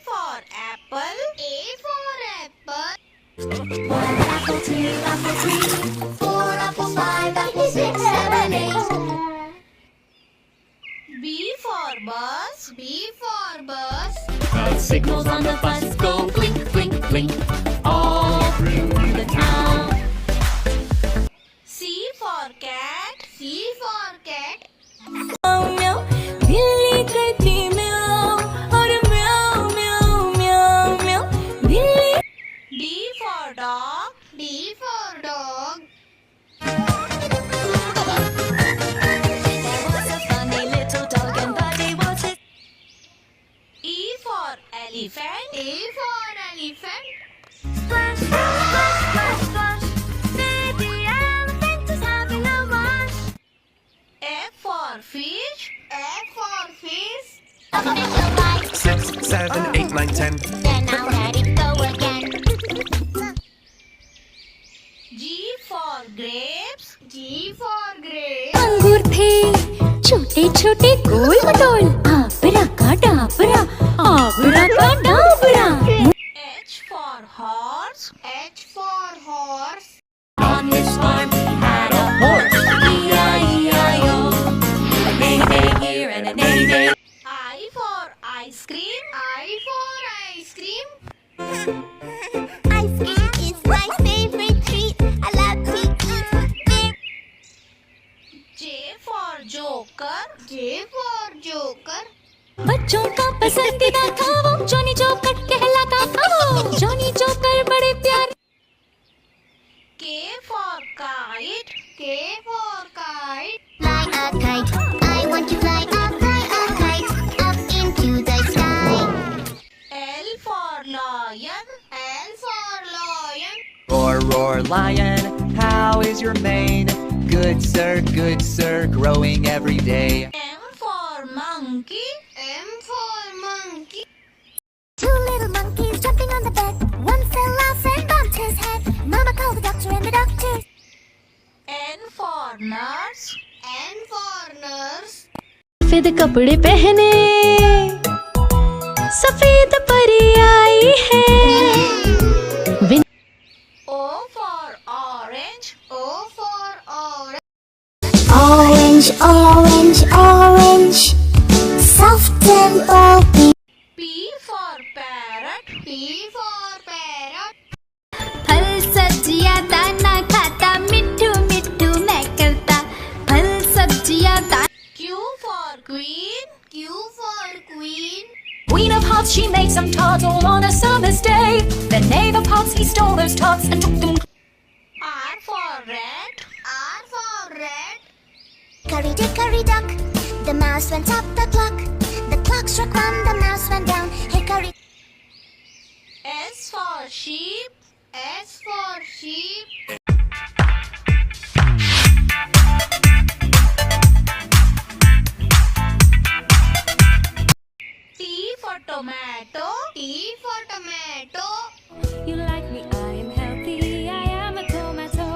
for apple. A for apple. 1 apple, 2 apple, 3, 4 apple, 5 apple, 6, 7, 8. B for bus. B for bus. The signals on the bus go blink, blink, blink all through the town. C for cat. C for cat. बिल्ली कहती म्याऊं और म्याऊं म्याऊं म्याऊं म्याऊं बिल्ली. D for dog. D for dog. There was a funny little dog and Buddy was his. E for elephant. A for elephant. Splash, splash, splash, splash. Baby elephant is having a wash. F for fish. F for fish. 6, 7, 8, 9, 10. Then I'll let it go again. G for grapes. G for grape. अंगूर थे छोटे छोटे गोल मटोल आबरा का डाबरा आबरा का Dabra. H for horse. H for horse. On this farm he had a horse. E-I-E-I-O. A neigh neigh here and a neigh neigh. I for ice cream. I for ice cream. Ice cream is my favorite treat. I love to eat it. J for joker. J for joker. बच्चों का पसंदीदा था वो Johnny joker कहलाता था वो Johnny joker बड़े प्यारे. K for kite. K for kite. Fly a kite. I want to fly a kite up into the sky. L for lion. L for lion. Roar, roar, lion, how is your mane? Good sir, growing every day. M for monkey. M for monkey. 2 little monkeys jumping on the bed. One fell off and bumped his head. Mama called the doctor and the doctor. N for nurse. N for nurse. सफेद कपड़े पहने सफेद परी आई है. O for orange. O for orange. Orange, orange, orange. Soft and pulpy. P for parrot. P for parrot. फल सब्जियां दाना खाता मिट्ठू मिट्ठू मैं करता. फल सब्जियां दाना. Q for queen. Q for queen. Queen of Hearts, she made some tarts all on a summer's day. The knave of Hearts, he stole those tarts and took them. R for rat. R for rat. Curry dickory dock. The mouse went up the clock. The clock struck 1, the mouse went down. Hickory. S for sheep. S for sheep. T for tomato. T for tomato. You like me, I am healthy. I am a tomato.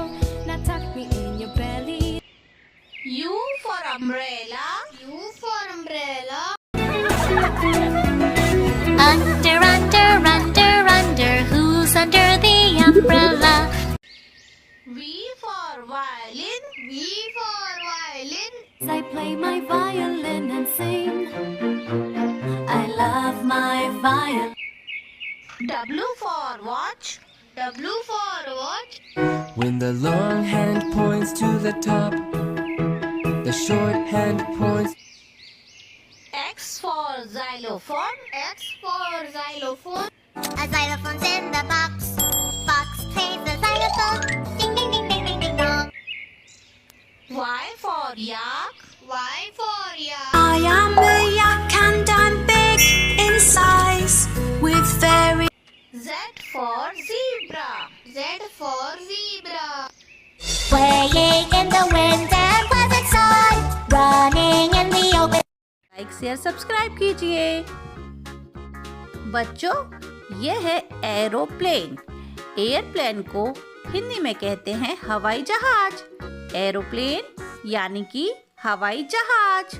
Now tuck me in your belly. U for umbrella. U for umbrella. Under, under, under, under. Who's under the umbrella? V for violin. V for violin. I play my violin and sing. I love my violin. W for watch. W for watch. When the long hand points to the top, the short hand points. X for xylophone. X for xylophone. A xylophone's in the box. Fox plays the xylophone. Ding, ding, ding, ding, ding, ding, dong. Y for yak. Y for yak. I am a yak and I'm big in size with very. Z for zebra. Z for zebra. Playing in the wind and pleasant sun. Running in the open. Like share subscribe कीजिए. बच्चों, ये है aeroplane. Airplane को हिंदी में कहते हैं हवाई जहाज. एरोप्लेन यानी कि हवाई जहाज.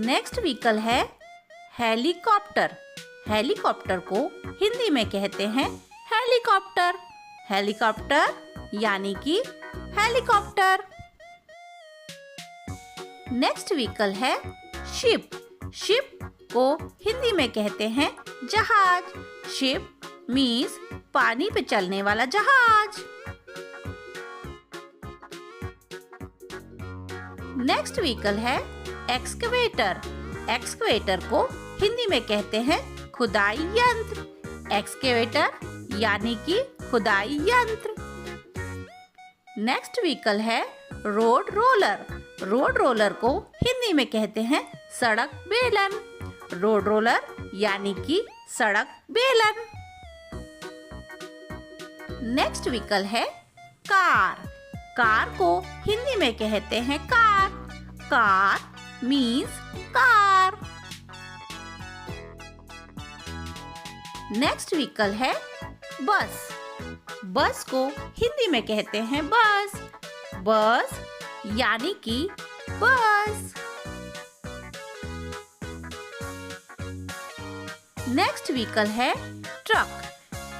नेक्स्ट व्हीकल है हेलीकॉप्टर. हेलीकॉप्टर को हिंदी में कहते हैं हेलीकॉप्टर। हेलीकॉप्टर यानी कि हेलीकॉप्टर। नेक्स्ट व्हीकल है शिप। शिप को हिंदी में कहते हैं जहाज। शिप मीन्स पानी पे चलने वाला जहाज। नेक्स्ट व्हीकल है एक्सकवेटर। एक्सकवेटर को हिंदी में कहते हैं खुदाई यंत्र। एक्सकवेटर यानी कि खुदाई यंत्र। नेक्स्ट व्हीकल है रोड रोलर। रोड रोलर को हिंदी में कहते हैं सड़क बेलन। रोड रोलर यानी कि सड़क बेलन। नेक्स्ट व्हीकल है कार। कार को हिंदी में कहते हैं car. Car means car. Next vehicle है बस। बस को हिंदी में कहते हैं बस। बस यानी कि बस। नेक्स्ट व्हीकल है ट्रक।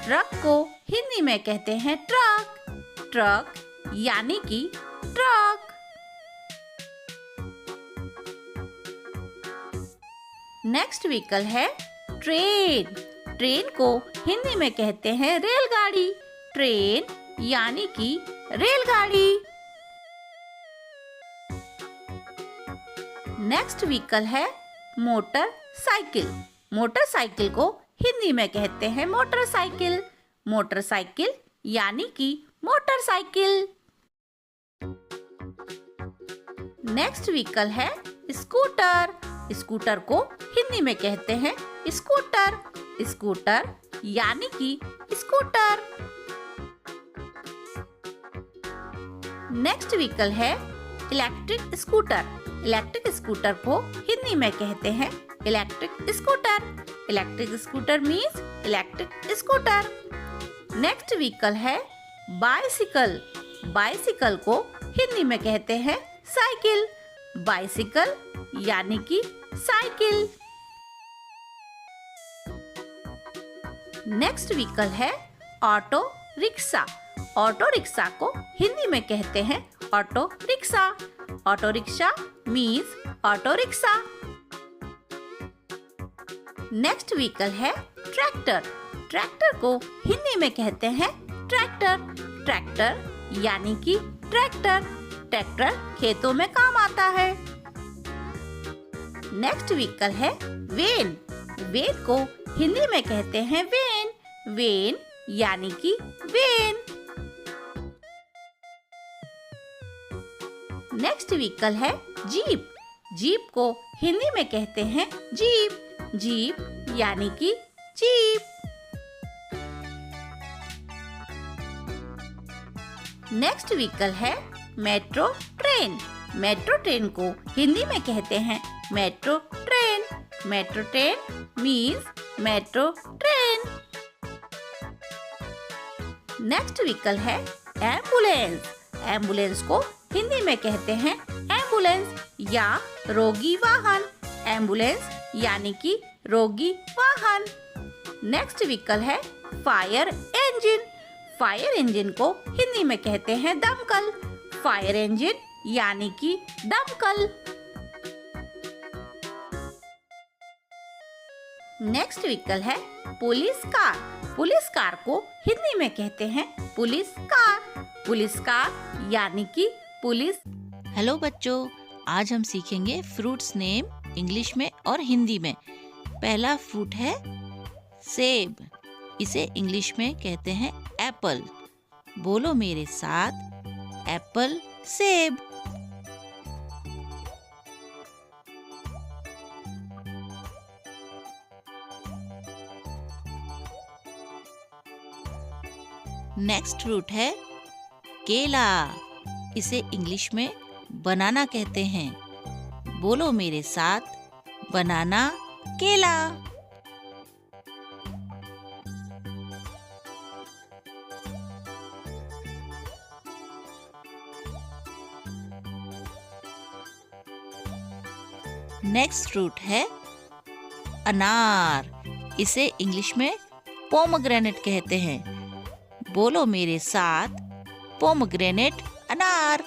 ट्रक को हिंदी में कहते हैं ट्रक। ट्रक यानी कि ट्रक। नेक्स्ट व्हीकल है ट्रेन। ट्रेन को हिंदी में कहते हैं रेलगाड़ी। ट्रेन यानी कि रेलगाड़ी। नेक्स्ट व्हीकल है मोटरसाइकिल। मोटरसाइकिल को हिंदी में कहते हैं मोटरसाइकिल। मोटरसाइकिल यानी कि मोटरसाइकिल। नेक्स्ट व्हीकल है स्कूटर। स्कूटर को हिंदी में कहते हैं स्कूटर। स्कूटर यानी कि स्कूटर। नेक्स्ट व्हीकल है इलेक्ट्रिक स्कूटर। इलेक्ट्रिक स्कूटर को हिंदी में कहते हैं electric scooter. Electric scooter means electric scooter. Next vehicle है बाइसिकल। बाइसिकल को हिंदी में कहते हैं साइकिल। बाइसिकल यानी कि साइकिल। नेक्स्ट व्हीकल है ऑटो रिक्शा। ऑटो रिक्शा को हिंदी में कहते हैं auto rickshaw. Auto rickshaw means auto rickshaw. Next vehicle है ट्रैक्टर। ट्रैक्टर को हिंदी में कहते हैं ट्रैक्टर। ट्रैक्टर यानी कि ट्रैक्टर। ट्रैक्टर खेतों में काम आता है। नेक्स्ट व्हीकल है वेन। वेन को हिंदी में कहते हैं वेन। वेन यानी कि वेन। नेक्स्ट व्हीकल है जीप। जीप को हिंदी में कहते हैं जीप। जीप यानी कि जीप। नेक्स्ट व्हीकल है मेट्रो ट्रेन। मेट्रो ट्रेन को हिंदी में कहते हैं metro train. Metro train means metro train. Next vehicle है एम्बुलेंस। एम्बुलेंस को हिंदी में कहते हैं एम्बुलेंस या रोगी वाहन। एम्बुलेंस यानी कि रोगी वाहन। नेक्स्ट व्हीकल है फायर इंजन। फायर इंजन को हिंदी में कहते हैं दमकल। फायर इंजन यानी कि दमकल। नेक्स्ट व्हीकल है पुलिस कार। पुलिस कार को हिंदी में कहते हैं पुलिस कार। पुलिस कार यानी कि पुलिस। हेलो बच्चों, आज हम सीखेंगे फ्रूट्स नेम इंग्लिश में और हिंदी में। पहला फ्रूट है सेब। इसे इंग्लिश में कहते हैं एप्पल। बोलो मेरे साथ, एप्पल सेब। नेक्स्ट फ्रूट है केला। इसे इंग्लिश में बनाना कहते हैं। बोलो मेरे साथ, बनाना केला। नेक्स्ट फ्रूट है अनार। इसे इंग्लिश में पोमग्रेनेट कहते हैं। बोलो मेरे साथ, पोमग्रेनेट अनार।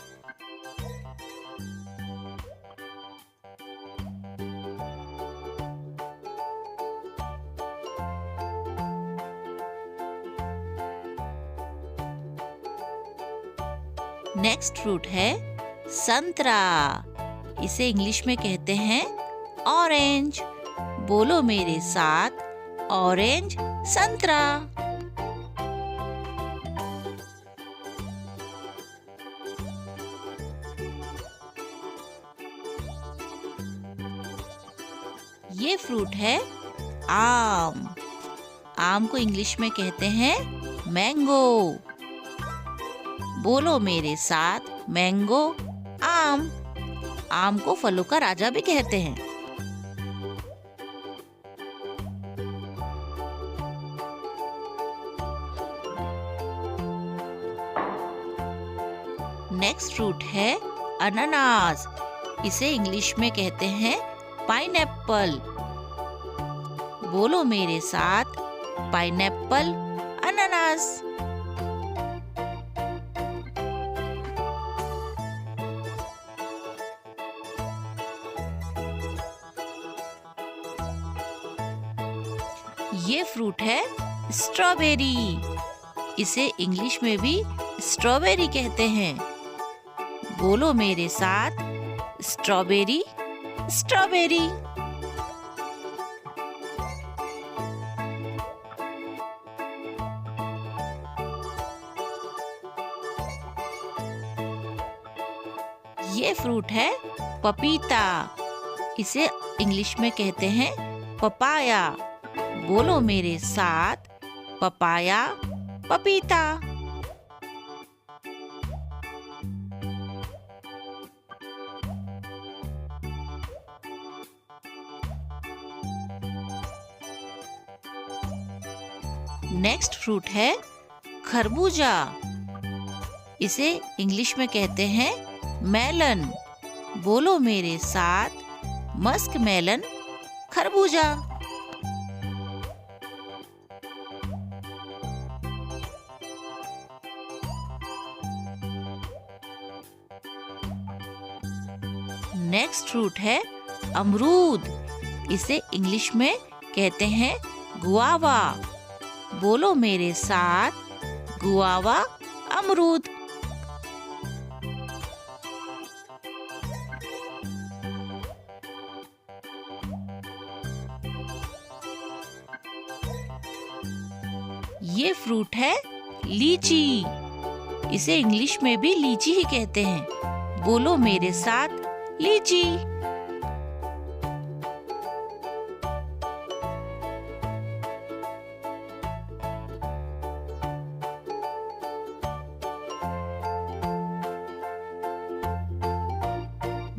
नेक्स्ट फ्रूट है संतरा। इसे इंग्लिश में कहते हैं ऑरेंज। बोलो मेरे साथ, ऑरेंज संतरा। ये फ्रूट है आम। आम को इंग्लिश में कहते हैं मैंगो। बोलो मेरे साथ, मैंगो आम। आम को फलों का राजा भी कहते हैं। नेक्स्ट फ्रूट है अनानास। इसे इंग्लिश में कहते हैं पाइनएप्पल। बोलो मेरे साथ, पाइनएप्पल अनानास। ये फ्रूट है स्ट्रॉबेरी। इसे इंग्लिश में भी स्ट्रॉबेरी कहते हैं। बोलो मेरे साथ, स्ट्रॉबेरी स्ट्रॉबेरी। ये फ्रूट है पपीता। इसे इंग्लिश में कहते हैं पपाया। बोलो मेरे साथ, पपाया पपीता। नेक्स्ट फ्रूट है खरबूजा। इसे इंग्लिश में कहते हैं मेलन। बोलो मेरे साथ, मस्क मेलन खरबूजा। नेक्स्ट फ्रूट है अमरूद। इसे इंग्लिश में कहते हैं गुआवा। बोलो मेरे साथ, गुआवा अमरूद। ये फ्रूट है लीची। इसे इंग्लिश में भी लीची ही कहते हैं। बोलो मेरे साथ, लीची।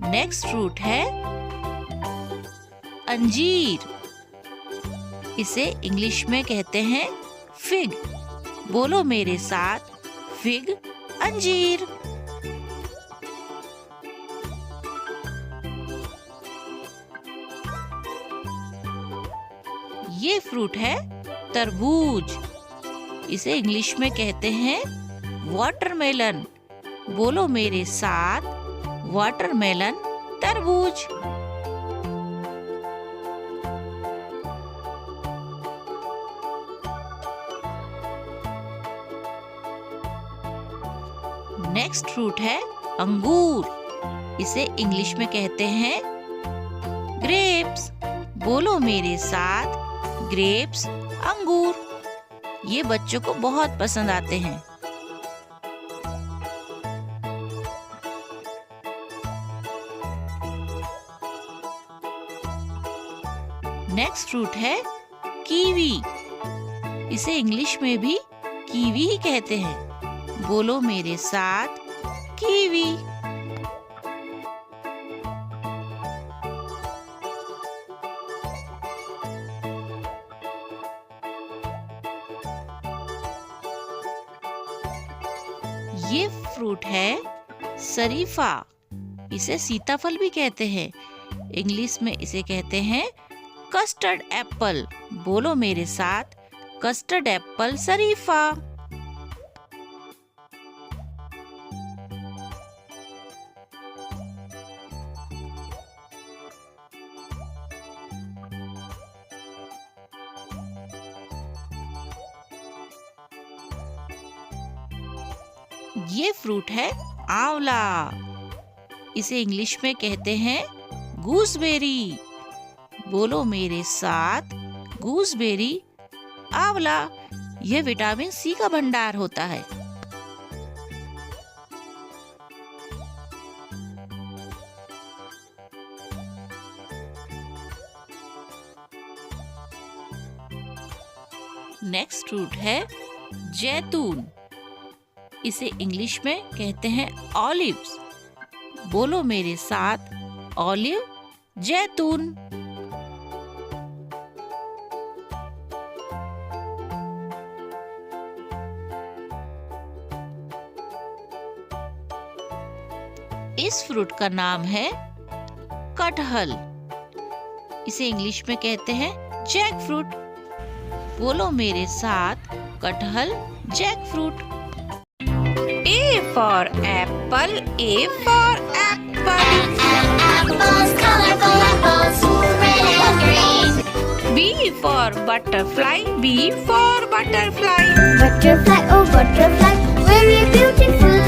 नेक्स्ट फ्रूट है अंजीर। इसे इंग्लिश में कहते हैं फिग। बोलो मेरे साथ, फिग अंजीर। ये फ्रूट है तरबूज। इसे इंग्लिश में कहते हैं वाटरमेलन। बोलो मेरे साथ, वाटरमेलन तरबूज। नेक्स्ट फ्रूट है अंगूर। इसे इंग्लिश में कहते हैं ग्रेप्स। बोलो मेरे साथ, ग्रेप्स अंगूर। ये बच्चों को बहुत पसंद आते हैं। नेक्स्ट फ्रूट है कीवी। इसे इंग्लिश में भी कीवी ही कहते हैं। बोलो मेरे साथ, कीवी। ये फ्रूट है शरीफा। इसे सीताफल भी कहते हैं। इंग्लिश में इसे कहते हैं कस्टर्ड एप्पल। बोलो मेरे साथ, कस्टर्ड एप्पल शरीफा। ये फ्रूट है आंवला। इसे इंग्लिश में कहते हैं गूसबेरी। बोलो मेरे साथ, गूसबेरी, आंवला। यह विटामिन सी का भंडार होता है। नेक्स्ट फ्रूट है जैतून। इसे इंग्लिश में कहते हैं ऑलिव्स। बोलो मेरे साथ, ऑलिव, जैतून। इस फ्रूट का नाम है कटहल। इसे इंग्लिश में कहते हैं जैक फ्रूट। बोलो मेरे साथ, कटहल, jackfruit. A for apple, A for apple. Apples, colorful apples, red and green. B for butterfly, B for butterfly. Butterfly, oh butterfly, very beautiful.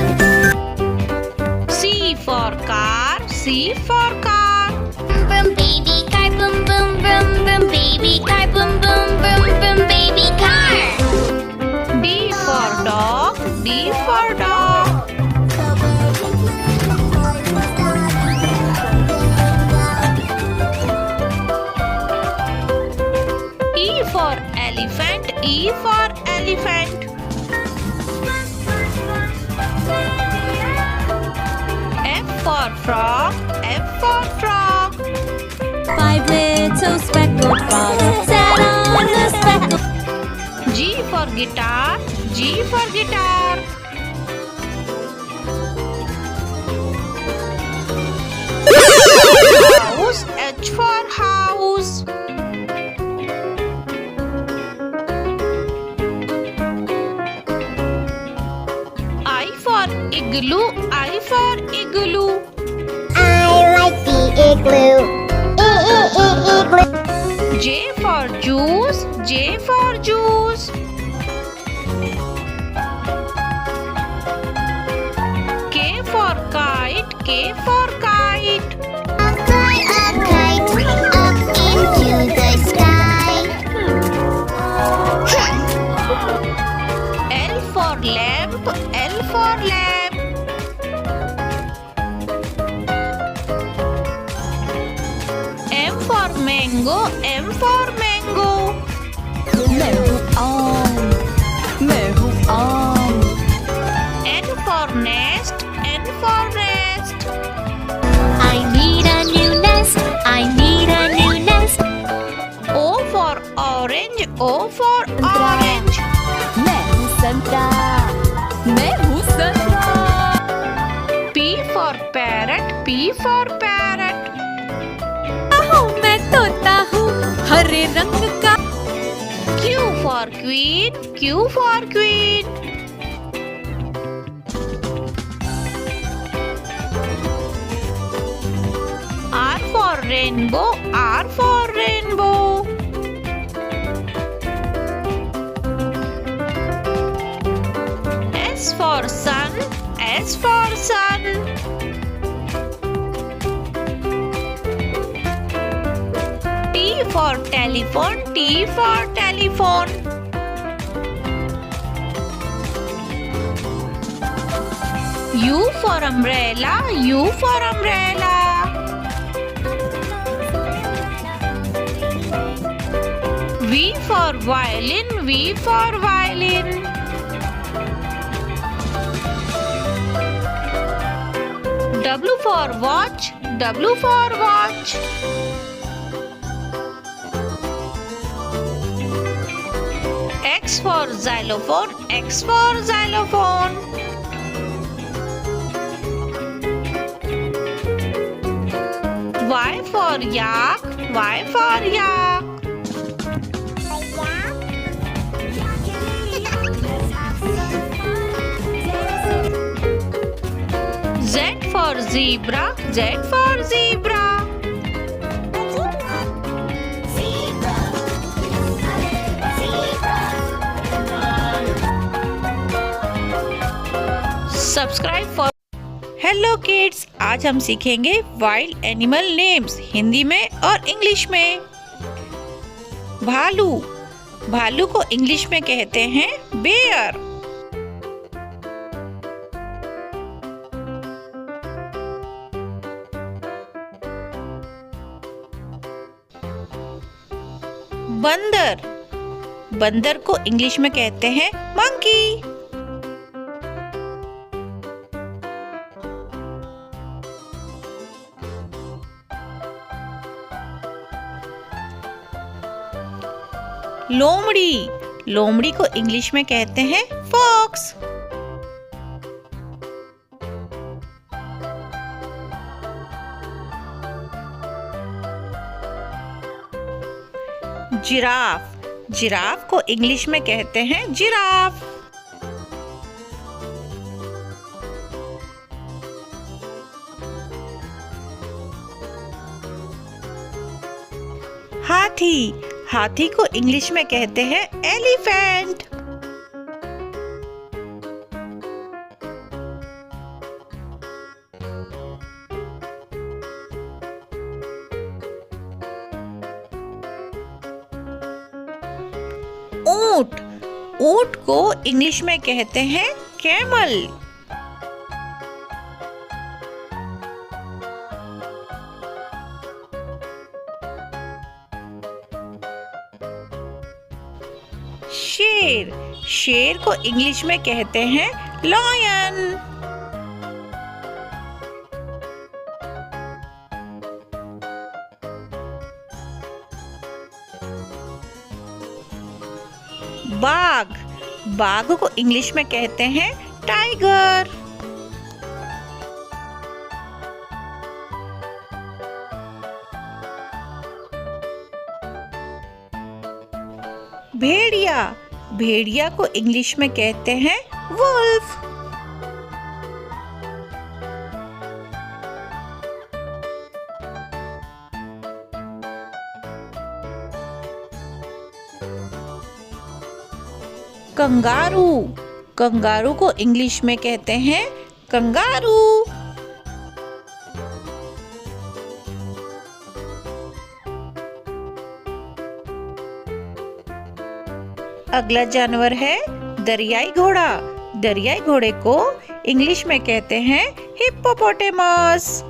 C for car, C for car. Boom, baby car, boom, boom, boom, boom, baby car, boom, boom, boom, boom, baby car. D for dog, D for dog. E for elephant, E for elephant. F for frog, F for frog. 5 little speckled frogs sat on the speckled. G for guitar, G for guitar. House, H for house. I for igloo, I for igloo. I like the igloo. Igloo. J for juice, J for juice. K for kite, K for kite. Fly a kite up into the sky. L for lamp, L for lamp. M for mango, M for mango. मैं हूँ आम, मैं हूँ आम। N for nest, N for nest. I need a new nest, I need a new nest. O for orange, O for orange. मैं हूँ संतरा, मैं हूँ संतरा। P for parrot, P for parrot. मैं तोता हूँ हरे रंग का। Q for queen, Q for queen. R for rainbow, R for rainbow. S for sun, S for sun. T for telephone, T for telephone. U for umbrella, U for umbrella. V for violin, V for violin. W for watch, W for watch. X for xylophone, X for xylophone. Y for yak, Y for yak. Z for zebra. Z for zebra. Subscribe for. Hello kids, आज हम सीखेंगे wild animal names Hindi में और English में। भालू, भालू को English में कहते हैं बेयर। बंदर, बंदर को इंग्लिश में कहते हैं मंकी। लोमड़ी, लोमड़ी को इंग्लिश में कहते हैं फॉक्स। जिराफ, जिराफ को इंग्लिश में कहते हैं जिराफ। हाथी, हाथी को इंग्लिश में कहते हैं एलिफेंट। ऊंट, ऊंट को इंग्लिश में कहते हैं कैमल। शेर, शेर को इंग्लिश में कहते हैं लॉयन। बाघ, बाघ को इंग्लिश में कहते हैं टाइगर। भेड़िया, भेड़िया को इंग्लिश में कहते हैं वुल्फ। कंगारू, कंगारू को इंग्लिश में कहते हैं कंगारू। अगला जानवर है दरियाई घोड़ा, दरियाई घोड़े को इंग्लिश में कहते हैं हिप्पोपोटेमस।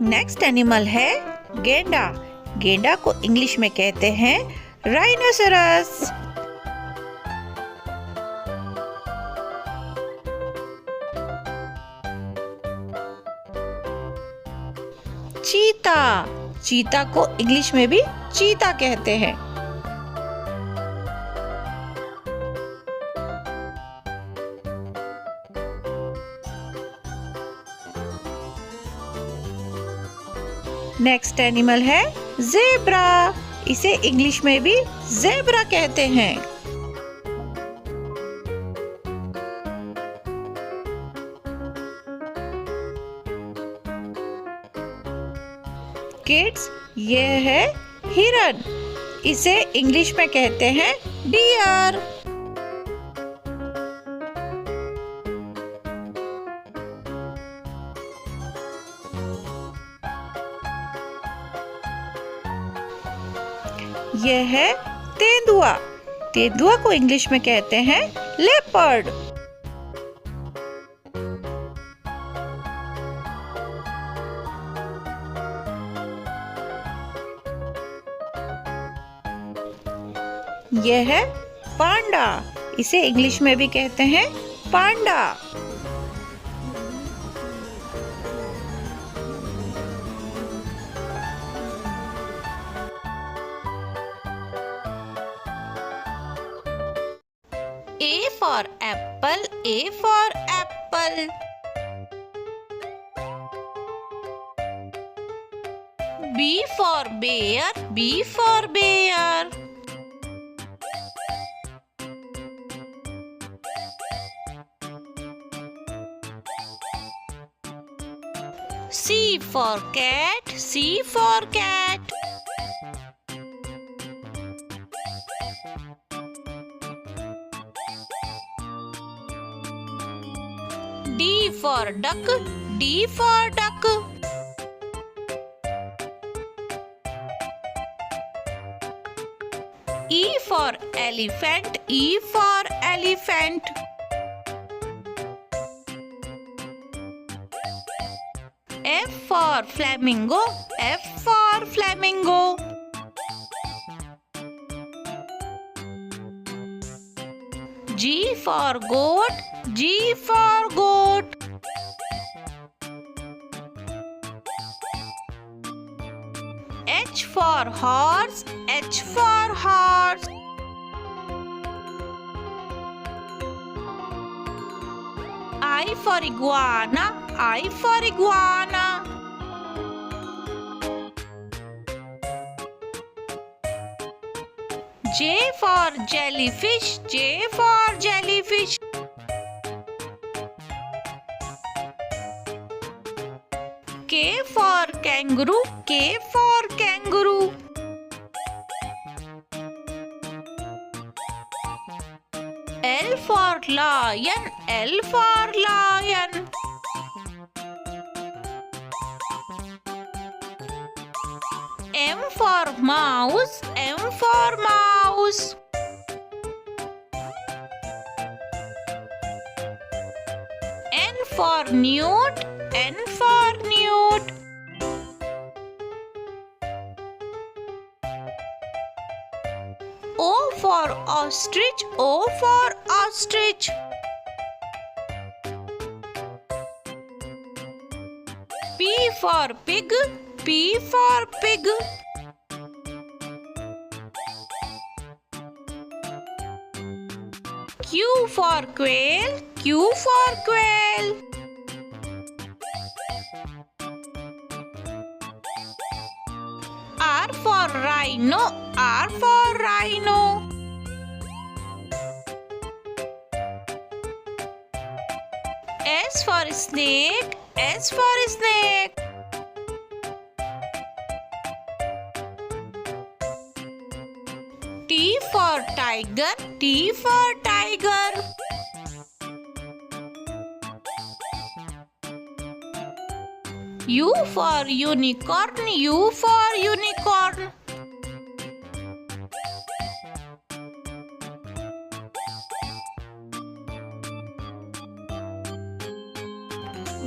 नेक्स्ट एनिमल है गेंडा, गेंडा को इंग्लिश में कहते हैं राइनोसेरस। चीता, चीता को इंग्लिश में भी चीता कहते हैं। नेक्स्ट एनिमल है ज़ेब्रा, इसे इंग्लिश में भी ज़ेब्रा कहते हैं। किड्स, ये है हिरन, इसे इंग्लिश में कहते हैं डियर। यह है तेंदुआ, तेंदुआ को इंग्लिश में कहते हैं लेपर्ड। यह है पांडा, इसे इंग्लिश में भी कहते हैं पांडा। A for apple, A for apple. apple. B for bear, B for bear. C for cat, C for cat. D for duck, D for duck. E for elephant, E for elephant. F for flamingo, F for flamingo. G for goat, G for goat. H for horse, H for horse. I for iguana, I for iguana. J for jellyfish, J for jellyfish. K for kangaroo, K for kangaroo. L for lion, L for lion. M for mouse, M for mouse. N for newt, N for newt. O for ostrich, O for ostrich. P for pig, P for pig. Q for quail, Q for quail. R for rhino, R for rhino. S for snake, S for snake. T for tiger, T for tiger. U for unicorn, U for unicorn.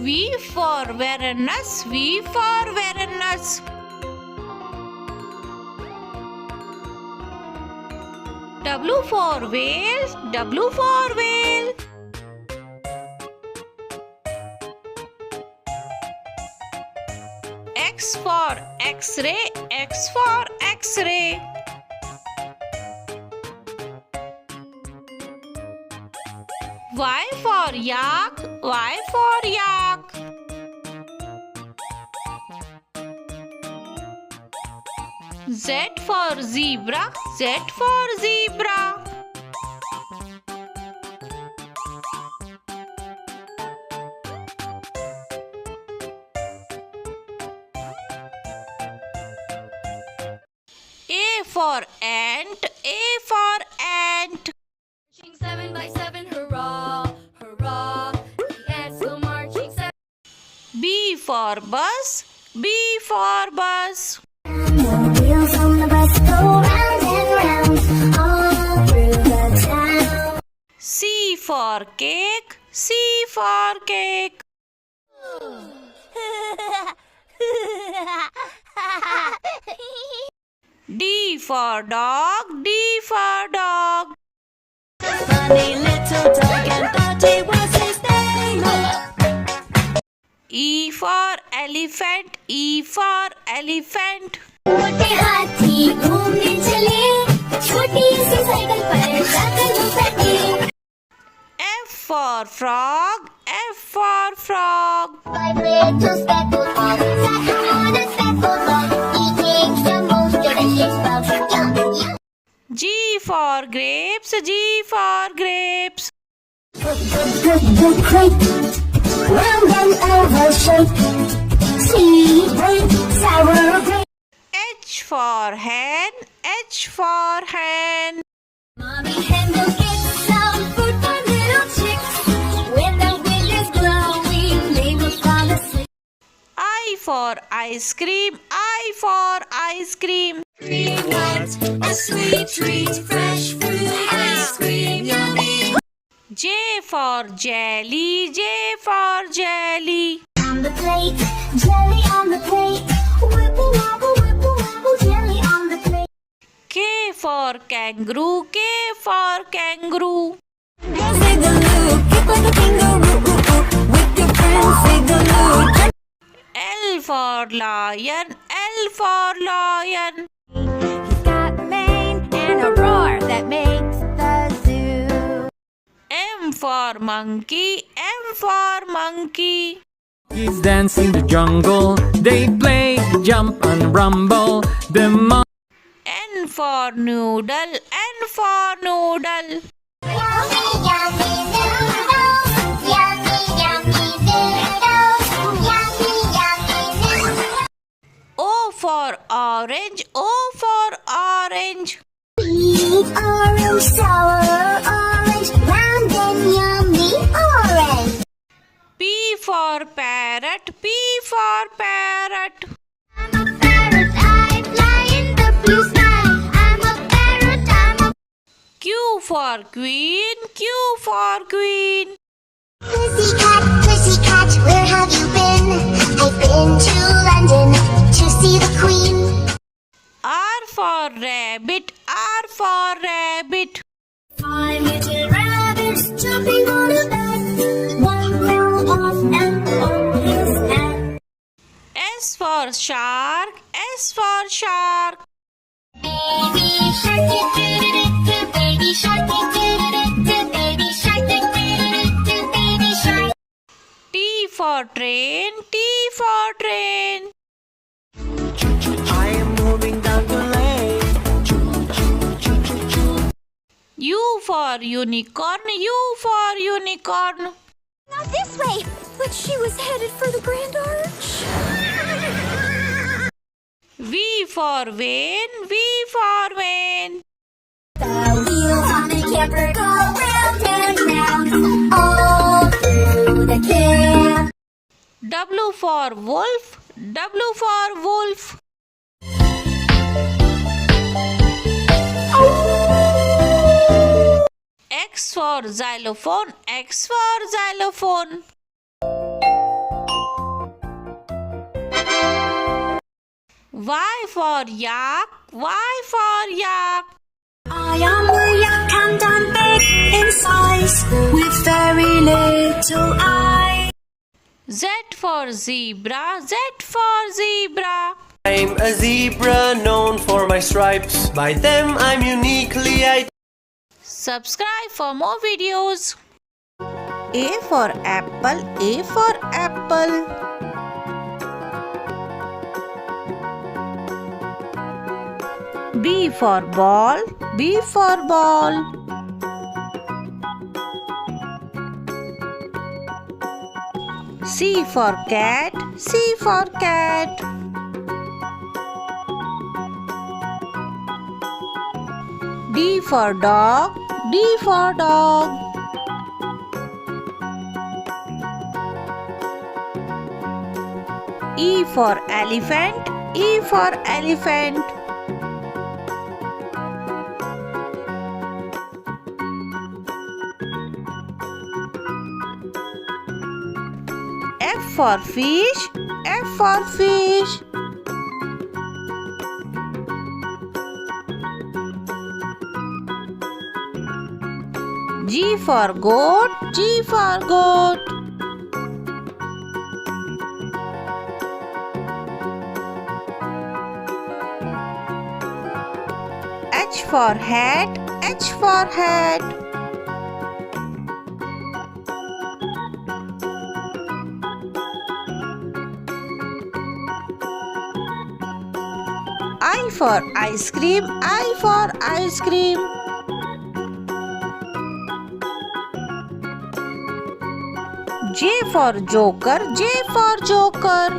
V for Varanus, V for Varanus. W for whale, W for whale. X for X-ray, X for X-ray. Y for yak, Y for yak. Z for zebra, Z for zebra. A for ant, A for ant. Marching 7 by 7, hurrah, hurrah. The ants go marching 7. B for bus, B for bus. The wheels on the bus go round and round all through the town. C for cake, C for cake. D for dog, D for dog. Funny little dog and thought it was his name. E for elephant, E for elephant. छोटे हाथी घूमने चले, छोटी सी cycle पर जाकर वो बैठे. F for frog, F for frog. Five little speckled frogs sat on a speckled log, eating the most delicious bugs. Yum, yum. G for grapes, G for grapes. The grape, round and oval shape, sweet grape, sour grape. H for hen, H for hen. Mommy hen will get some food for little chicks. When the wind is blowing, they will fall asleep. I for ice cream, I for ice cream. We want a sweet treat, fresh fruit ice cream, yummy. J for jelly, J for jelly. On the plate, jelly on the plate. Whipple wobble, jelly on the plate. K for kangaroo, K for kangaroo. Zigaloo, kick like a kangaroo, with your friends, Zigaloo. L for lion, L for lion. He's got a mane and a roar that makes the zoo. M for monkey, M for monkey. Monkeys dance in the jungle. They play, jump and rumble. The N for noodle, N for noodle. Yummy, yummy noodles. Yummy, yummy noodles. Yummy, yummy noodles. O for orange, O for orange. Sweet orange, sour orange, round and yummy orange. P for parrot, P for parrot. I'm a parrot, I fly in the blue sky. I'm a parrot, I'm a Q for queen, Q for queen. pussycat, where have you been? I've been to London to see the Queen. R for rabbit, R for rabbit. 5 little rabbits jumping on a bed. One fell off and on his head. S for shark, S for shark. Baby shark, do-do-do-do, baby shark, do-do-do-do, baby shark, do-do-do-do, baby shark. T for train, T for train. I am moving down the lane. U for unicorn, U for unicorn. Not this way, but she was headed for the Grand Arch. V for vane, V for vane. The wheels on the camper go round and round all through the camp. W for wolf, W for wolf. X for xylophone, X for xylophone. Y for yak, Y for yak. I am a yak and I'm big in size, with very little eyes. Z for zebra, Z for zebra. I'm a zebra known for my stripes. By them I'm uniquely identified. Subscribe for more videos. A for apple, A for apple. B for ball, B for ball. C for cat, C for cat. D for dog, D for dog. E for elephant, E for elephant. F for fish, F for fish. G for goat, G for goat. H for hat, H for hat. I for ice cream, I for ice cream. J for joker, J for joker.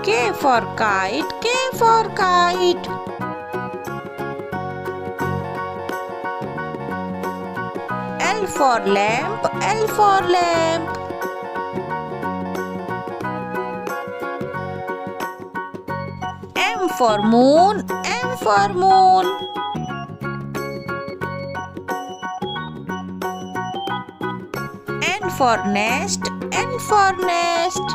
K for kite, K for kite. L for lamp, L for lamp. M for moon, M for moon. N for nest, N for nest.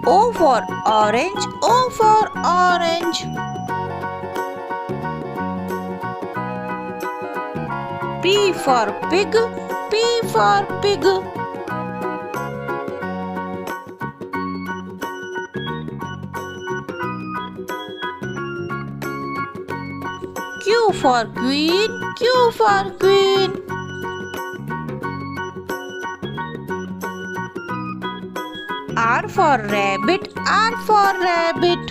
O for orange, O for orange. P for pig, P for pig. Q for queen, Q for queen. R for rabbit, R for rabbit.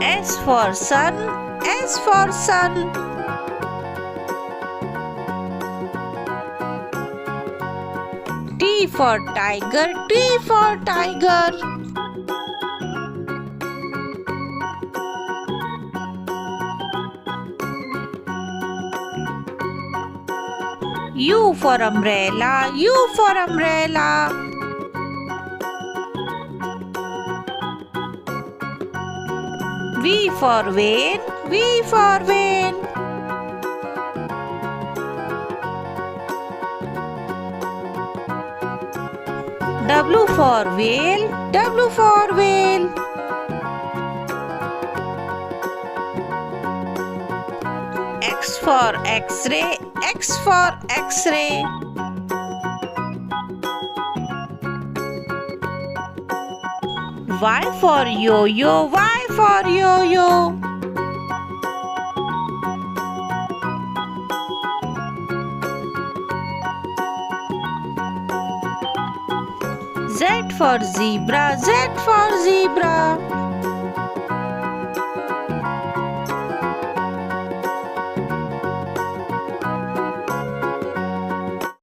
S for sun, S for sun. T for tiger, T for tiger. U for umbrella, U for umbrella. V for vane, V for vane. W for whale, W for whale. X for X-ray, X for X-ray. Y for yo-yo, Y for yo-yo. Z for zebra, Z for zebra.